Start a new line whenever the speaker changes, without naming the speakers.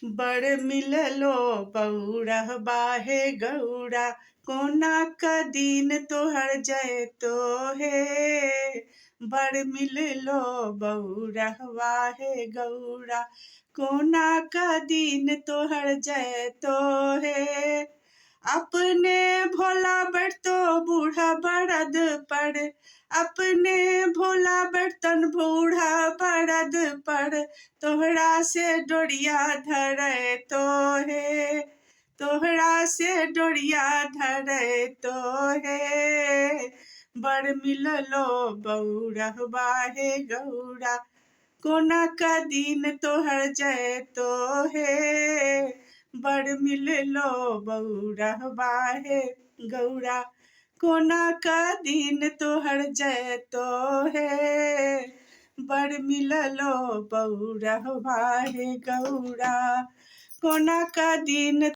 बड़ मिललो बौरहबा हे गौरा, कोना क दिन तोहर जयतो हे। बड़ मिललो बौरहबा हे गौरा, कोना क दिन तोहर जयतो हे। अपने भोला बैठतो बूढ़ा बड़द पर, अपने भोला बैठतन बूढ़ा बड़द पर, तोहरा से डोरिया धरे तो हे, तोहरा से डोरिया धरे तो हे। बड़ मिललो बौरहबा हे गौरा, कोना का दिन तोहर जयतो हे। बड़ मिललो बौरहबा हे गौरा, कोना का दिन तोहर जयतो हे। बड़ मिललो बौरहबा हे गौरा, कोना का दिन